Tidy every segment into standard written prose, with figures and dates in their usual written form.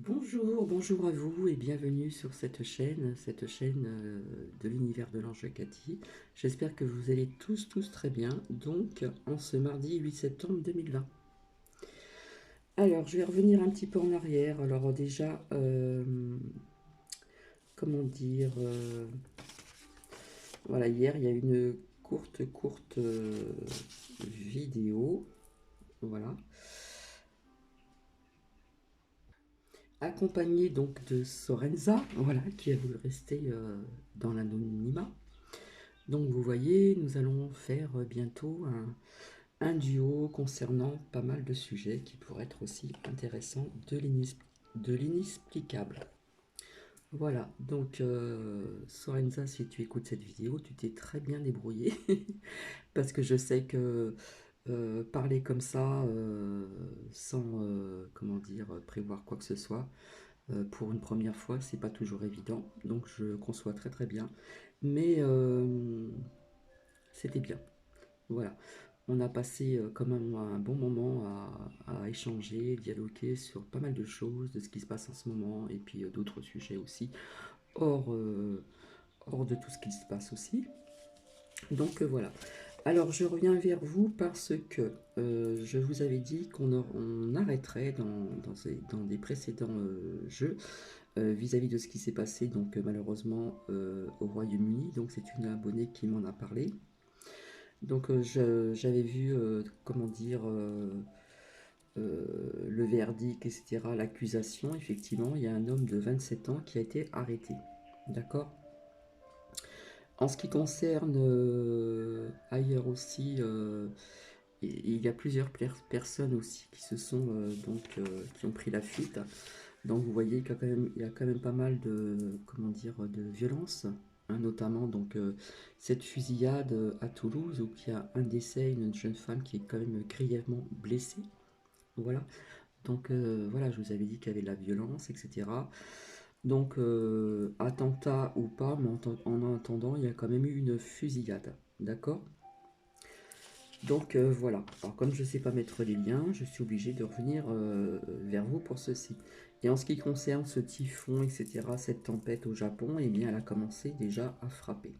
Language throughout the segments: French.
Bonjour, bonjour à vous et bienvenue sur cette chaîne de l'univers de l'ange Cathy. J'espère que vous allez tous très bien, donc en ce mardi 8 septembre 2020. Alors, je vais revenir un petit peu en arrière. Alors déjà, comment dire, voilà, hier il y a une courte vidéo, voilà, accompagnée donc de Sorenza, voilà, qui a voulu rester dans l'anonymat. Donc vous voyez, nous allons faire bientôt un duo concernant pas mal de sujets qui pourraient être aussi intéressants de l'inexplicable. Voilà, donc Sorenza, si tu écoutes cette vidéo, tu t'es très bien débrouillé parce que je sais que parler comme ça, sans comment dire, prévoir quoi que ce soit, pour une première fois, c'est pas toujours évident. Donc je conçois très bien. Mais c'était bien. Voilà, on a passé quand même un bon moment à échanger, dialoguer sur pas mal de choses, de ce qui se passe en ce moment, et puis d'autres sujets aussi, hors, euh, hors de tout ce qui se passe aussi. Donc voilà. Alors je reviens vers vous parce que je vous avais dit on arrêterait dans des précédents jeux vis-à-vis de ce qui s'est passé donc malheureusement au Royaume-Uni. Donc c'est une abonnée qui m'en a parlé. Donc j'avais vu, comment dire, le verdict, etc., l'accusation. Effectivement, il y a un homme de 27 ans qui a été arrêté. D'accord. En ce qui concerne ailleurs aussi, il y a plusieurs personnes aussi qui se sont qui ont pris la fuite. Donc vous voyez qu'il y a quand même pas mal de comment dire de violence, hein, notamment donc cette fusillade à Toulouse où il y a un décès, une jeune femme qui est quand même grièvement blessée. Voilà. Donc voilà, je vous avais dit qu'il y avait de la violence, etc. Donc attentat ou pas, mais en attendant, il y a quand même eu une fusillade. D'accord. Donc voilà, alors comme je ne sais pas mettre les liens, je suis obligé de revenir vers vous pour ceci. Et en ce qui concerne ce typhon, etc., cette tempête au Japon, eh bien elle a commencé déjà à frapper.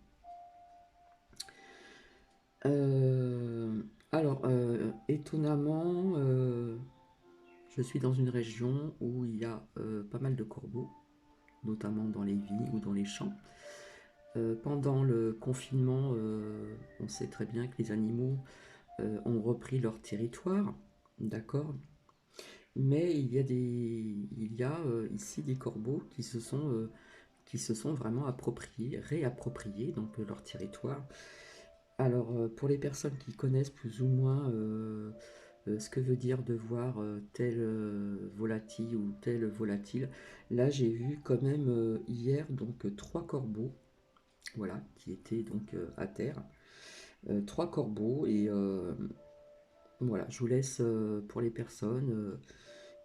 Euh, étonnamment, je suis dans une région où il y a pas mal de corbeaux, notamment dans les vignes ou dans les champs. Pendant le confinement, on sait très bien que les animaux ont repris leur territoire, d'accord. Mais il y a ici des corbeaux qui se sont vraiment appropriés, réappropriés donc leur territoire. Alors pour les personnes qui connaissent plus ou moins ce que veut dire de voir tel volatile ou tel volatile, là j'ai vu quand même hier donc trois corbeaux, voilà, qui étaient donc à terre. Trois corbeaux et voilà, je vous laisse pour les personnes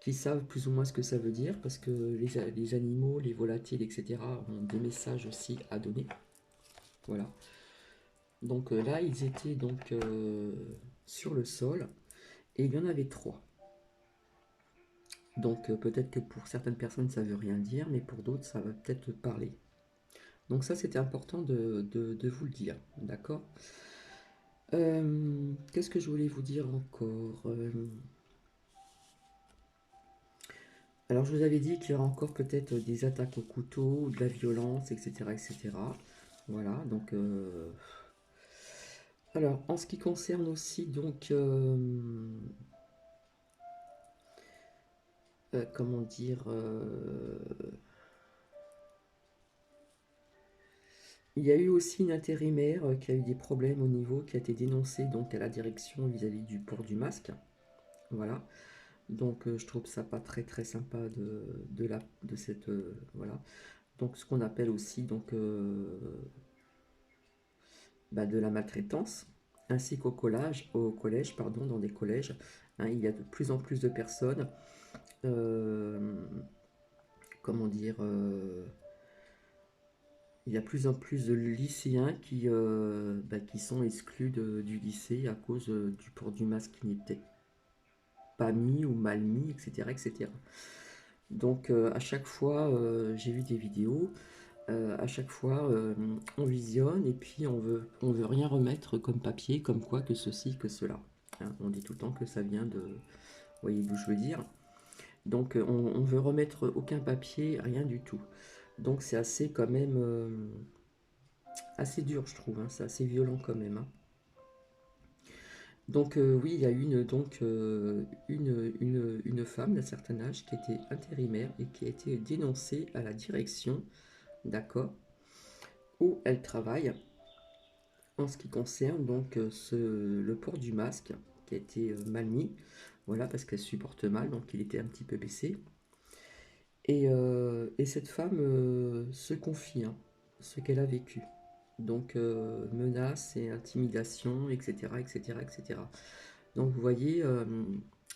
qui savent plus ou moins ce que ça veut dire, parce que les animaux, les volatiles, etc., ont des messages aussi à donner. Voilà. Donc là, ils étaient donc sur le sol, et il y en avait trois. Donc peut-être que pour certaines personnes, ça veut rien dire, mais pour d'autres, ça va peut-être parler. Donc ça, c'était important de vous le dire, d'accord. Qu'est-ce que je voulais vous dire encore. Alors je vous avais dit qu'il y aura encore peut-être des attaques au couteau, ou de la violence, etc. etc. Voilà, donc alors en ce qui concerne aussi donc comment dire il y a eu aussi une intérimaire qui a eu des problèmes au niveau, qui a été dénoncée donc à la direction vis-à-vis du port du masque. Voilà. Donc je trouve ça pas très sympa de cette voilà. Donc ce qu'on appelle aussi donc de la maltraitance, ainsi au collège, pardon, dans des collèges. Hein, il y a de plus en plus de personnes, euh, comment dire, il y a de plus en plus de lycéens qui sont exclus du lycée à cause du port du masque qui n'était pas mis ou mal mis, etc., etc. Donc à chaque fois, j'ai vu des vidéos, à chaque fois, on visionne et puis on veut rien remettre comme papier, comme quoi que ceci, que cela. Hein, on dit tout le temps que ça vient de... Vous voyez d'où je veux dire? Donc on veut remettre aucun papier, rien du tout. Donc c'est assez quand même assez dur, je trouve. Hein, c'est assez violent quand même. Hein. Donc oui, il y a une femme d'un certain âge qui était intérimaire et qui a été dénoncée à la direction, d'accord, où elle travaille en ce qui concerne donc le port du masque qui a été mal mis, voilà, parce qu'elle supporte mal, donc il était un petit peu baissé. Et cette femme se confie, hein, ce qu'elle a vécu. Donc menaces et intimidations, etc., etc., etc. Donc vous voyez,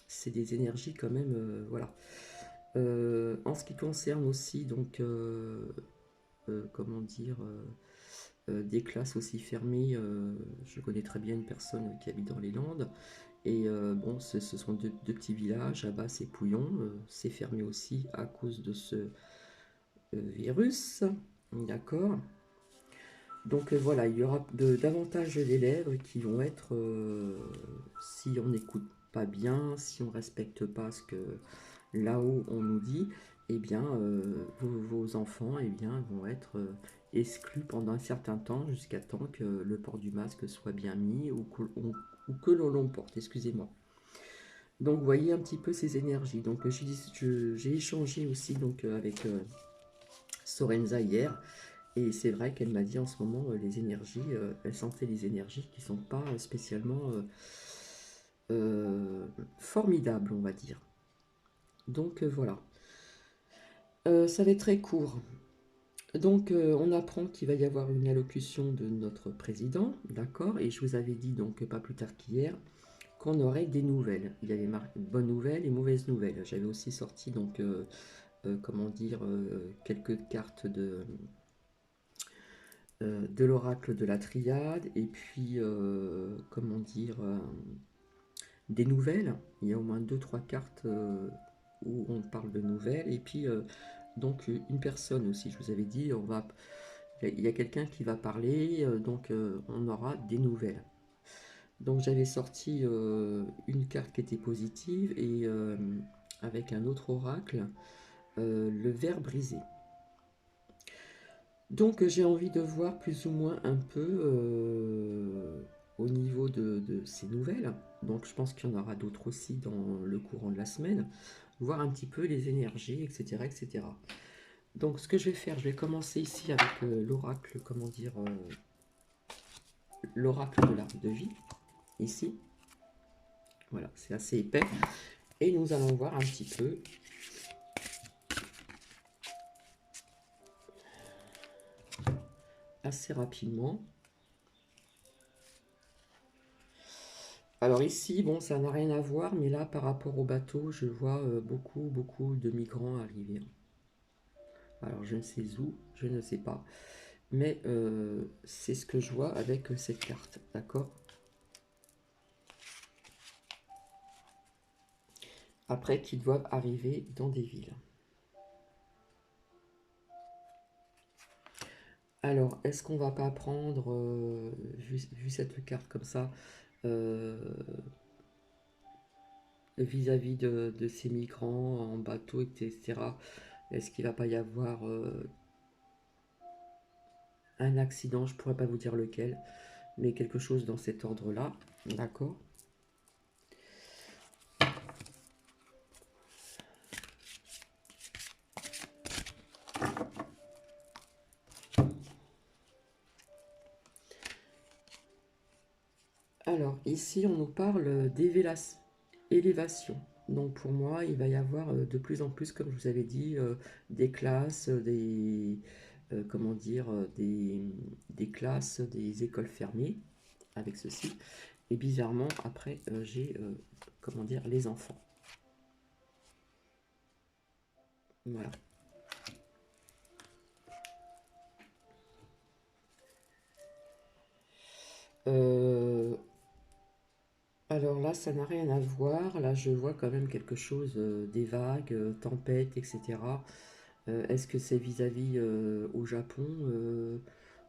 c'est des énergies quand même, voilà. En ce qui concerne aussi, donc, comment dire, des classes aussi fermées, je connais très bien une personne qui habite dans les Landes, et bon, ce sont deux petits villages, Abbas et Pouillon, c'est fermé aussi à cause de ce virus, d'accord. Donc voilà, il y aura davantage d'élèves qui vont être, si on n'écoute pas bien, si on ne respecte pas ce que là-haut on nous dit, eh bien vos enfants eh bien, vont être exclus pendant un certain temps jusqu'à temps que le port du masque soit bien mis ou que l'on l'emporte, excusez-moi. Donc vous voyez un petit peu ces énergies. Donc j'ai échangé aussi donc, avec Sorenza hier. Et c'est vrai qu'elle m'a dit en ce moment, les énergies, elle sentait les énergies qui ne sont pas spécialement euh, formidables, on va dire. Donc voilà. Ça va être très court. Donc on apprend qu'il va y avoir une allocution de notre président, d'accord. Et je vous avais dit donc pas plus tard qu'hier qu'on aurait des nouvelles. Il y avait marqué bonnes nouvelles et mauvaises nouvelles. J'avais aussi sorti donc, comment dire, quelques cartes de l'oracle de la triade et puis comment dire des nouvelles. Il y a au moins deux trois cartes où on parle de nouvelles et puis donc une personne aussi. Je vous avais dit il y a quelqu'un qui va parler donc on aura des nouvelles. Donc j'avais sorti une carte qui était positive et avec un autre oracle le verre brisé. Donc j'ai envie de voir plus ou moins un peu au niveau de ces nouvelles. Donc je pense qu'il y en aura d'autres aussi dans le courant de la semaine. Voir un petit peu les énergies, etc., etc. Donc ce que je vais faire, je vais commencer ici avec l'oracle, comment dire, l'oracle de l'arbre de vie, ici. Voilà, c'est assez épais. Et nous allons voir un petit peu assez rapidement. Alors ici, bon, ça n'a rien à voir, mais là, par rapport au bateau, je vois beaucoup de migrants arriver. Alors je ne sais où, je ne sais pas, mais c'est ce que je vois avec cette carte, d'accord? Après, qui doivent arriver dans des villes. Alors, est-ce qu'on va pas prendre, vu cette carte comme ça, euh, vis-à-vis de ces migrants en bateau, etc., est-ce qu'il va pas y avoir un accident, je pourrais pas vous dire lequel, mais quelque chose dans cet ordre-là, d'accord? Alors, ici, on nous parle d'élévation. Donc, pour moi, il va y avoir de plus en plus, comme je vous avais dit, des classes, comment dire, des classes, des écoles fermées, avec ceci. Et bizarrement, après, j'ai, comment dire, les enfants. Voilà. Euh, Alors là, ça n'a rien à voir. Là, je vois quand même quelque chose, des vagues, tempêtes, etc. Est-ce que c'est vis-à-vis au Japon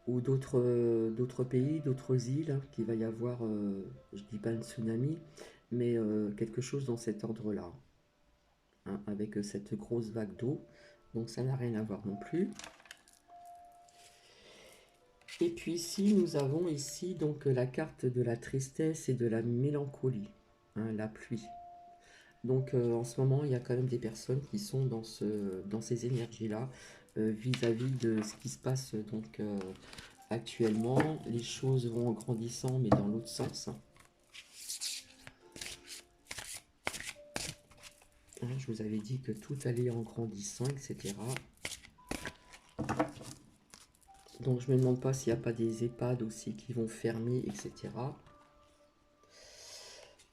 ou d'autres pays, d'autres îles, hein, qu'il va y avoir, je dis pas un tsunami, mais quelque chose dans cet ordre-là, hein, avec cette grosse vague d'eau. Donc ça n'a rien à voir non plus. Et puis ici, nous avons ici donc la carte de la tristesse et de la mélancolie, hein, la pluie. Donc en ce moment, il y a quand même des personnes qui sont dans ces énergies-là vis-à-vis de ce qui se passe donc actuellement. Les choses vont en grandissant, mais dans l'autre sens. Hein, je vous avais dit que tout allait en grandissant, etc. Donc je me demande pas s'il n'y a pas des EHPAD aussi qui vont fermer, etc.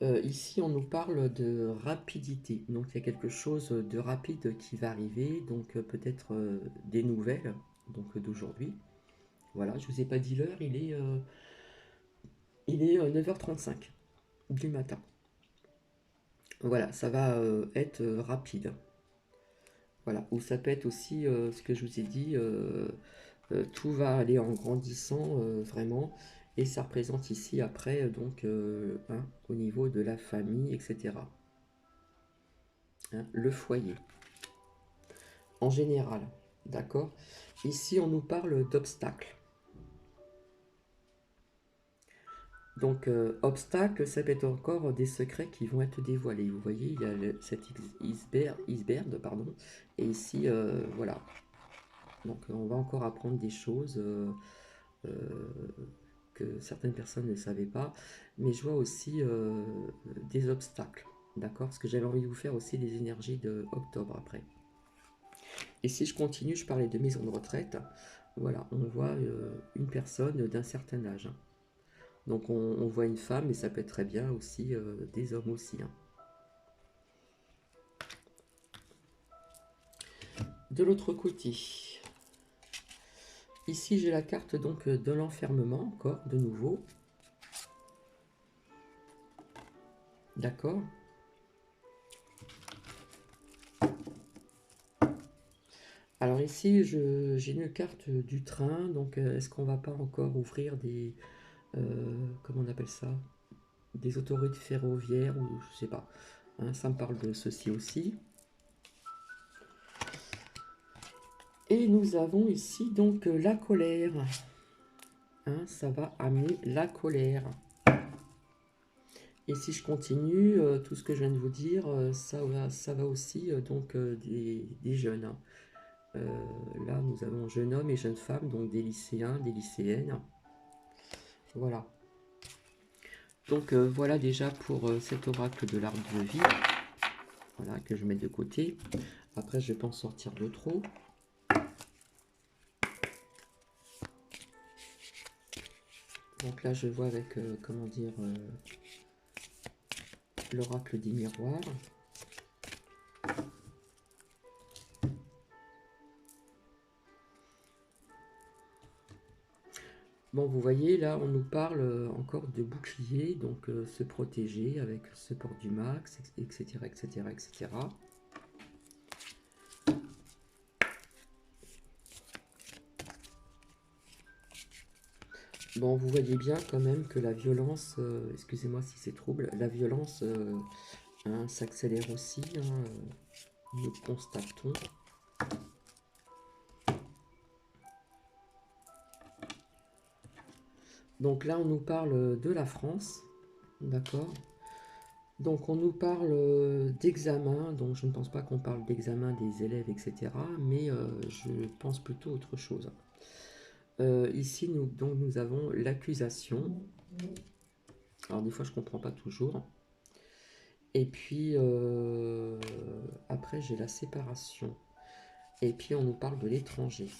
Ici, on nous parle de rapidité. Donc, il y a quelque chose de rapide qui va arriver. Donc, peut-être des nouvelles donc d'aujourd'hui. Voilà, je vous ai pas dit l'heure. Il est 9h35 du matin. Voilà, ça va être rapide. Voilà, ou ça peut être aussi ce que je vous ai dit. Tout va aller en grandissant vraiment. Et ça représente ici après, donc, hein, au niveau de la famille, etc. Hein, le foyer. En général, d'accord? Ici, on nous parle d'obstacles. Donc, obstacles, ça peut être encore des secrets qui vont être dévoilés. Vous voyez, il y a cet iceberg, pardon, et ici, voilà. Donc, on va encore apprendre des choses euh, que certaines personnes ne savaient pas. Mais je vois aussi des obstacles, d'accord? Parce que j'avais envie de vous faire aussi des énergies de octobre après. Et si je continue, je parlais de maison de retraite. Voilà, on voit une personne d'un certain âge, hein. Donc on voit une femme, mais ça peut être très bien aussi des hommes aussi, hein. De l'autre côté, ici j'ai la carte donc de l'enfermement, encore de nouveau. D'accord. Alors ici j'ai une carte du train, donc est-ce qu'on va pas encore ouvrir des... comment on appelle ça? Des autoroutes ferroviaires ou je sais pas, hein, ça me parle de ceci aussi. Et nous avons ici donc la colère. Hein, ça va amener la colère. Et si je continue, tout ce que je viens de vous dire, ça va aussi donc des jeunes, hein. Là, nous avons jeunes hommes et jeunes femmes, donc des lycéens, des lycéennes. Voilà. Donc voilà déjà pour cet oracle de l'arbre de vie. Voilà, que je mets de côté. Après, je vais pas en sortir de trop. Donc là, je vois avec, comment dire, l'oracle des miroirs. Bon, vous voyez, là, on nous parle encore de bouclier, donc se protéger avec ce port du max, etc., etc., etc. Bon, vous voyez bien quand même que la violence, excusez-moi si c'est trouble, la violence hein, s'accélère aussi, hein, nous constatons. Donc là, on nous parle de la France, d'accord? Donc on nous parle d'examen, donc je ne pense pas qu'on parle d'examen des élèves, etc. Mais je pense plutôt autre chose. Ici, nous avons l'accusation. Alors des fois, je ne comprends pas toujours. Et puis, après, j'ai la séparation. Et puis, on nous parle de l'étranger.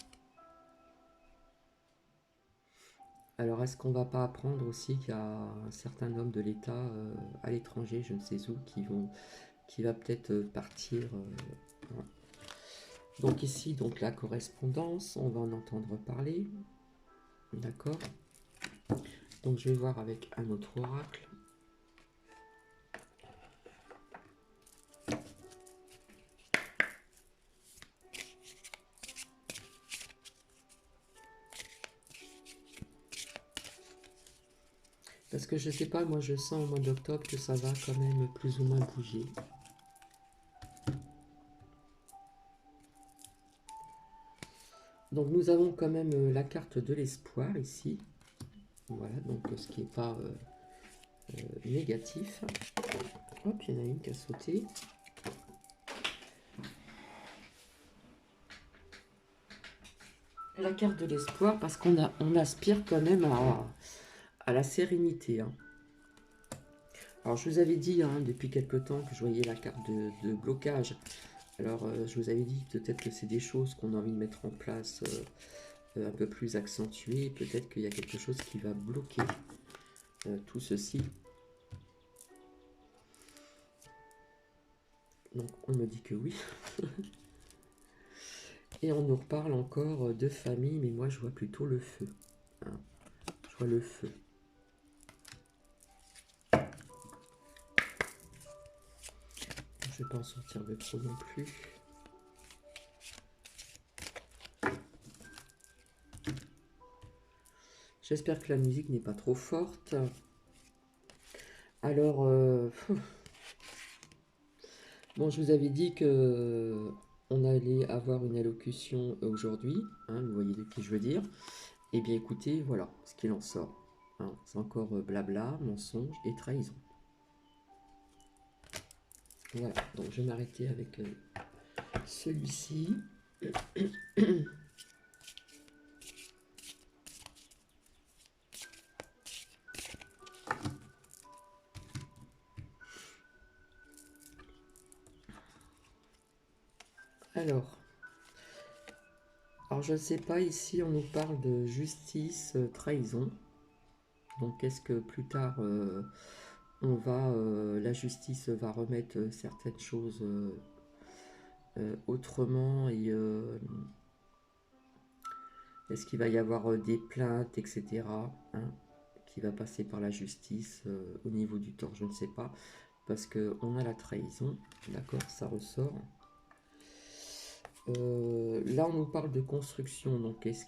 Alors, est-ce qu'on ne va pas apprendre aussi qu'il y a un certain nombre de l'État à l'étranger, je ne sais où, qui va peut-être partir voilà. Donc ici, donc la correspondance, on va en entendre parler. D'accord. Donc je vais voir avec un autre oracle. Parce que je sais pas, moi je sens au mois d'octobre que ça va quand même plus ou moins bouger. Donc nous avons quand même la carte de l'espoir ici. Voilà, donc ce qui n'est pas négatif. Hop, il y en a une qui a sauté. La carte de l'espoir, parce on aspire quand même à la sérénité. Hein. Alors je vous avais dit depuis quelque temps que je voyais la carte de blocage. Alors je vous avais dit peut-être que c'est des choses qu'on a envie de mettre en place un peu plus accentuées. Peut-être qu'il y a quelque chose qui va bloquer tout ceci. Donc on me dit que oui. Et on nous reparle encore de famille, mais moi je vois plutôt le feu. Hein. Je vois le feu. Je ne vais pas en sortir de trop non plus. J'espère que la musique n'est pas trop forte. Alors, bon, je vous avais dit que on allait avoir une allocution aujourd'hui. Hein, vous voyez de qui je veux dire. Eh bien, écoutez, voilà ce qu'il en sort. Hein, c'est encore blabla, mensonge et trahison. Voilà, donc je vais m'arrêter avec celui-ci. Alors je ne sais pas, ici on nous parle de justice, trahison. Donc est-ce que plus tard la justice va remettre certaines choses autrement et est-ce qu'il va y avoir des plaintes, etc. hein, qui va passer par la justice au niveau du tort, je ne sais pas. Parce qu'on a la trahison, d'accord, ça ressort. Là, on nous parle de construction, donc est-ce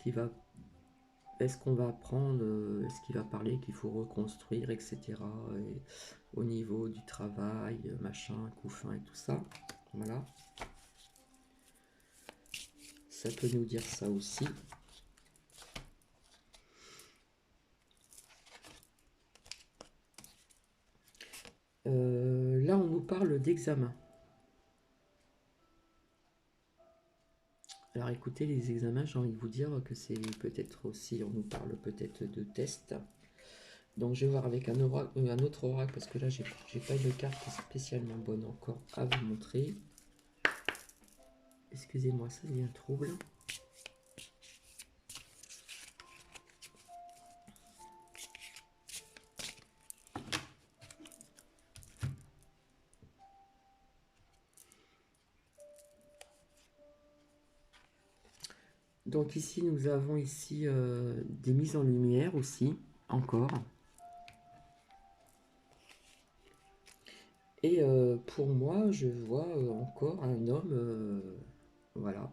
qu'on va apprendre, est-ce qu'il va parler qu'il faut reconstruire, etc. Et au niveau du travail, machin, couffin et tout ça. Voilà. Ça peut nous dire ça aussi. Là, on nous parle d'examen. Alors écoutez, les examens, j'ai envie de vous dire que c'est peut-être aussi, on nous parle peut-être de tests. Donc je vais voir avec un autre oracle, parce que là, j'ai pas une carte spécialement bonne encore à vous montrer. Excusez-moi, ça devient trouble. Donc ici, nous avons ici des mises en lumière aussi, encore. Et pour moi, je vois encore un homme, voilà,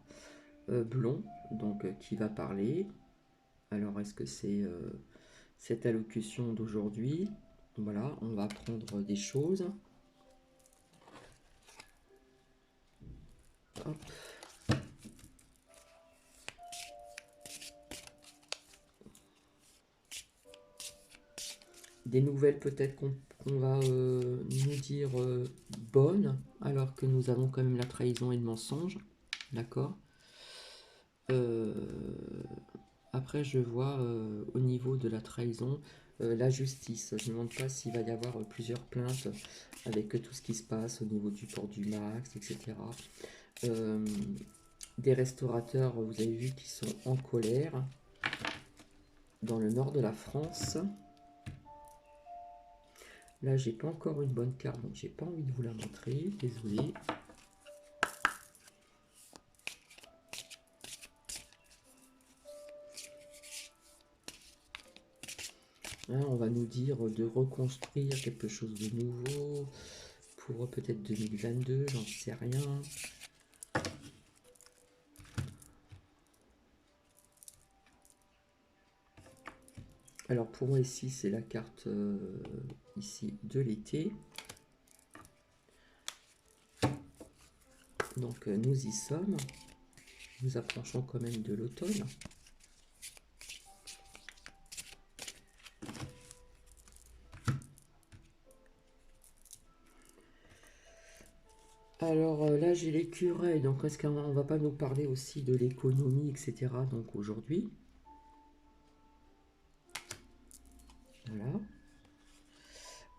blond, donc qui va parler. Alors, est-ce que c'est cette allocution d'aujourd'hui? Voilà, on va apprendre des choses. Hop. Des nouvelles peut-être qu'on va nous dire bonnes, alors que nous avons quand même la trahison et le mensonge. D'accord. Après, je vois au niveau de la trahison, la justice. Je ne me demande pas s'il va y avoir plusieurs plaintes avec tout ce qui se passe au niveau du port du Max, etc. Des restaurateurs, vous avez vu, qui sont en colère dans le nord de la France. Là, j'ai pas encore une bonne carte, donc j'ai pas envie de vous la montrer. Désolé. Hein, on va nous dire de reconstruire quelque chose de nouveau pour peut-être 2022, j'en sais rien. Alors pour moi ici, c'est la carte ici de l'été. Donc nous y sommes. Nous approchons quand même de l'automne. Alors là, j'ai l'écureuil. Donc est-ce qu'on va pas nous parler aussi de l'économie, etc. Donc aujourd'hui. Voilà.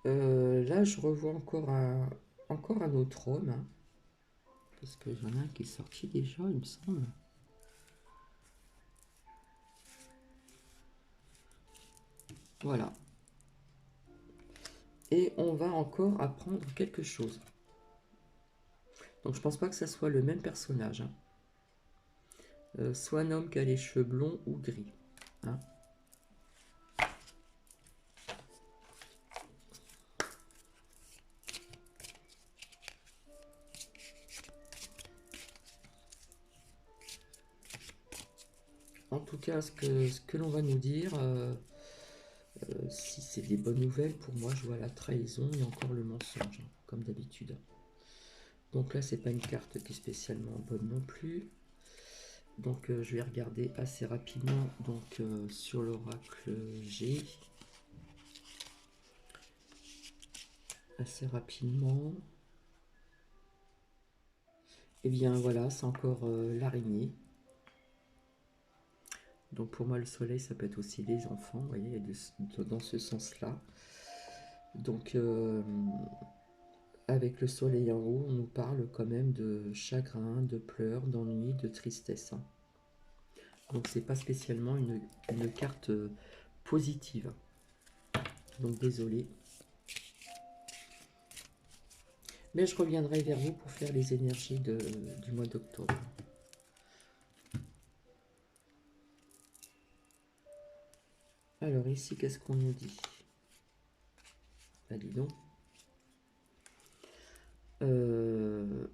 Là, je revois encore un autre homme. Hein, parce qu'il y en a un qui est sorti déjà, il me semble. Voilà. Et on va encore apprendre quelque chose. Donc je pense pas que ça soit le même personnage. Hein. Soit un homme qui a les cheveux blonds ou gris. Hein. En tout cas, ce que l'on va nous dire, si c'est des bonnes nouvelles, pour moi, je vois la trahison et encore le mensonge, hein, comme d'habitude. Donc là, c'est pas une carte qui est spécialement bonne non plus. Donc je vais regarder assez rapidement donc, sur l'oracle G. Assez rapidement. Et bien voilà, c'est encore l'araignée. Donc pour moi, le soleil, ça peut être aussi les enfants, vous voyez, dans ce sens-là. Donc avec le soleil en haut, on nous parle quand même de chagrin, de pleurs, d'ennui, de tristesse. Hein. Donc c'est pas spécialement une carte positive. Donc désolé. Mais je reviendrai vers vous pour faire les énergies du mois d'octobre. Alors ici, qu'est-ce qu'on nous dit? Bah dis donc.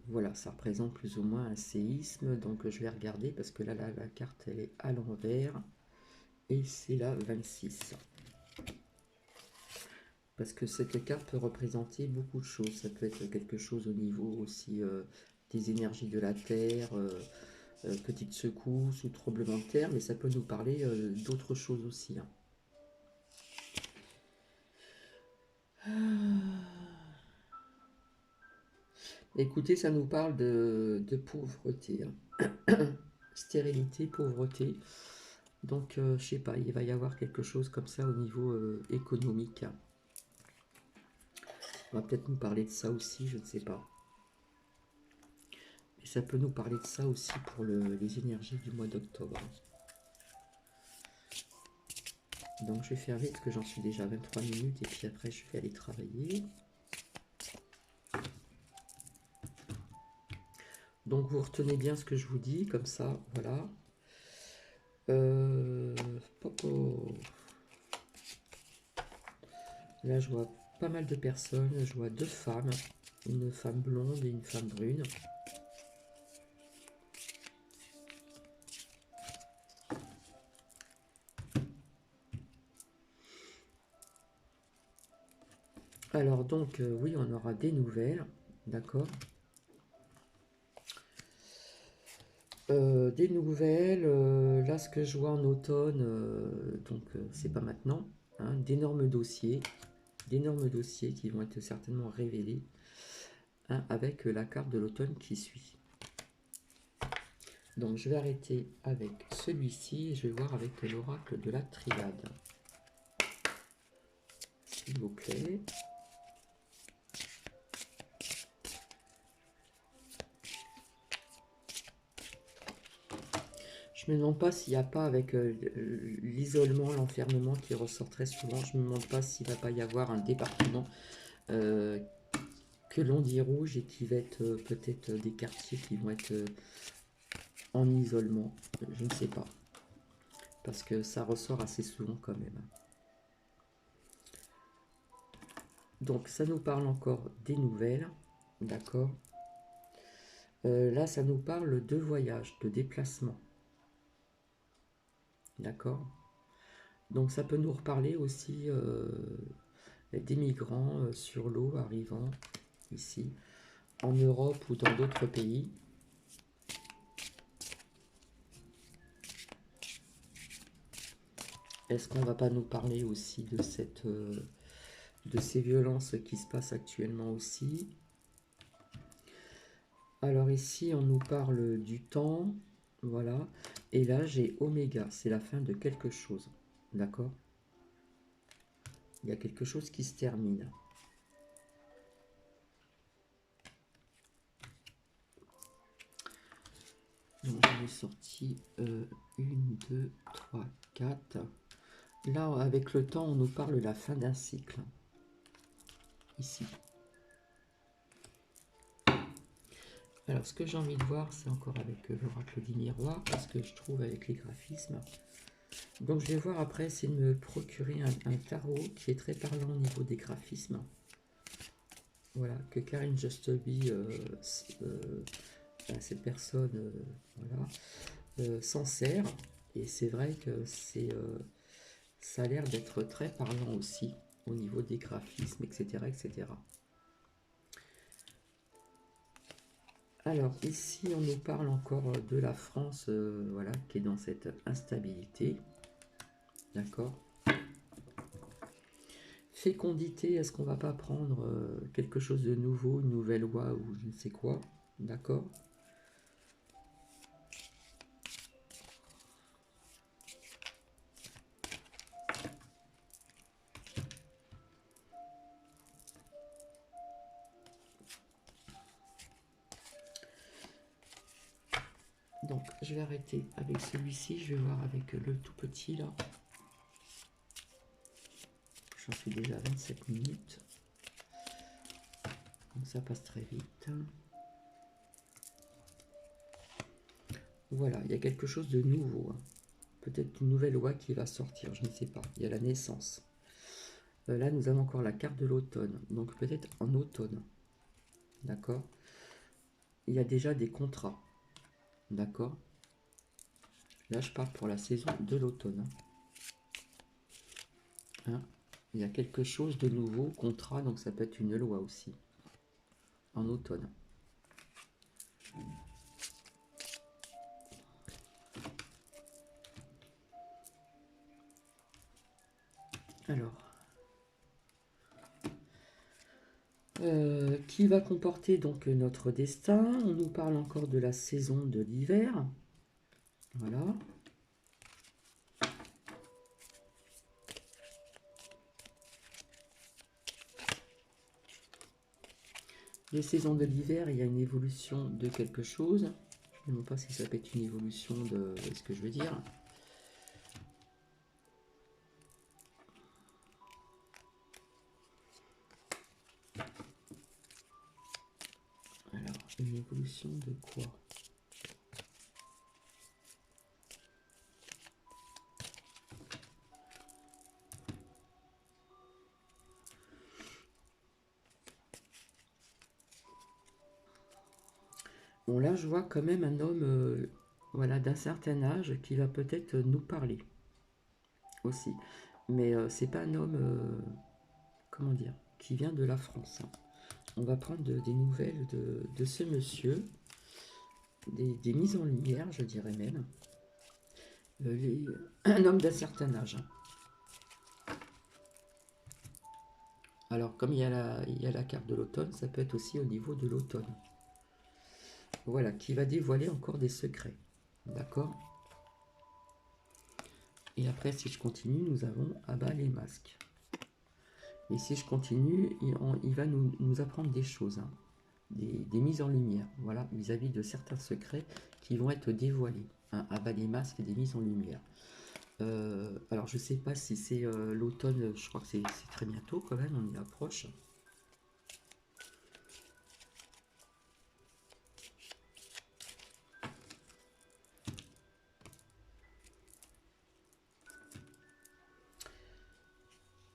Voilà, ça représente plus ou moins un séisme. Donc je vais regarder parce que là, la carte, elle est à l'envers. Et c'est la 26. Parce que cette carte peut représenter beaucoup de choses. Ça peut être quelque chose au niveau aussi des énergies de la Terre, petites secousses ou tremblements de terre, mais ça peut nous parler d'autres choses aussi. Hein. Écoutez, ça nous parle de pauvreté. Hein. Stérilité, pauvreté. Donc, je sais pas, il va y avoir quelque chose comme ça au niveau économique. On va peut-être nous parler de ça aussi, je ne sais pas. Et ça peut nous parler de ça aussi pour les énergies du mois d'octobre. Donc je vais faire vite parce que j'en suis déjà à 23 minutes et puis après je vais aller travailler. Donc vous retenez bien ce que je vous dis, comme ça, voilà. Popo. Là je vois pas mal de personnes, je vois deux femmes, une femme blonde et une femme brune. Alors donc, oui, on aura des nouvelles, d'accord. Des nouvelles, là ce que je vois en automne, donc c'est pas maintenant, hein, d'énormes dossiers qui vont être certainement révélés, hein, avec la carte de l'automne qui suit. Donc je vais arrêter avec celui-ci et je vais voir avec l'oracle de la triade. S'il vous plaît. Je me demande pas s'il n'y a pas avec l'isolement, l'enfermement qui ressort très souvent, je me demande pas s'il va pas y avoir un département que l'on dit rouge et qui va être peut-être des quartiers qui vont être en isolement. Je ne sais pas. Parce que ça ressort assez souvent quand même. Donc ça nous parle encore des nouvelles. D'accord. Là, ça nous parle de voyage, de déplacement. D'accord. Donc ça peut nous reparler aussi des migrants sur l'eau arrivant ici, en Europe ou dans d'autres pays. Est-ce qu'on va pas nous parler aussi de de ces violences qui se passent actuellement aussi? Alors ici, on nous parle du temps, voilà. Et là, j'ai oméga, c'est la fin de quelque chose, d'accord? Il y a quelque chose qui se termine. Donc j'en ai sorti 1, 2, 3, 4. Là, avec le temps, on nous parle de la fin d'un cycle. Ici. Alors, ce que j'ai envie de voir, c'est encore avec l'oracle des miroirs, parce que je trouve avec les graphismes. Donc, je vais voir après, essayer de me procurer un tarot qui est très parlant au niveau des graphismes. Voilà, que Karine Justeby, cette personne, voilà, s'en sert. Et c'est vrai que ça a l'air d'être très parlant aussi au niveau des graphismes, etc., etc. Alors ici, on nous parle encore de la France, voilà, qui est dans cette instabilité. D'accord. Fécondité, est-ce qu'on va pas prendre quelque chose de nouveau, une nouvelle loi ou je ne sais quoi? D'accord. Donc, je vais arrêter avec celui-ci. Je vais voir avec le tout petit, là. J'en suis déjà à 27 minutes. Donc, ça passe très vite. Voilà, il y a quelque chose de nouveau. Hein. Peut-être une nouvelle loi qui va sortir, je ne sais pas. Il y a la naissance. Là, nous avons encore la carte de l'automne. Donc, peut-être en automne. D'accord. Il y a déjà des contrats. D'accord. Là, je parle pour la saison de l'automne. Hein, il y a quelque chose de nouveau, contrat, donc ça peut être une loi aussi. En automne. Alors. Qui va comporter donc notre destin. On nous parle encore de la saison de l'hiver. Voilà. Les saisons de l'hiver, il y a une évolution de quelque chose. Je ne sais pas si ça peut être une évolution de ce que je veux dire. Alors, une évolution de quoi? Bon, là, je vois quand même un homme voilà, d'un certain âge qui va peut-être nous parler aussi. Mais c'est pas un homme, comment dire, qui vient de la France. Hein. On va prendre des nouvelles de ce monsieur, des mises en lumière, je dirais même. Un homme d'un certain âge. Alors, comme il y a la carte de l'automne, ça peut être aussi au niveau de l'automne. Voilà, qui va dévoiler encore des secrets. D'accord. Et après, si je continue, nous avons abat les masques. Et si je continue, il va nous apprendre des choses, hein, des mises en lumière, voilà, vis-à-vis de certains secrets qui vont être dévoilés. Hein, abat les masques et des mises en lumière. Alors, je ne sais pas si c'est l'automne, je crois que c'est très bientôt quand même, on y approche.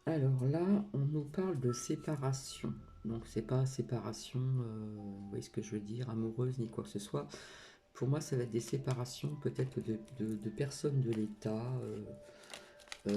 Alors là, on nous parle de séparation. Donc c'est pas séparation, vous voyez ce que je veux dire, amoureuse ni quoi que ce soit. Pour moi, ça va être des séparations peut-être de personnes de l'État,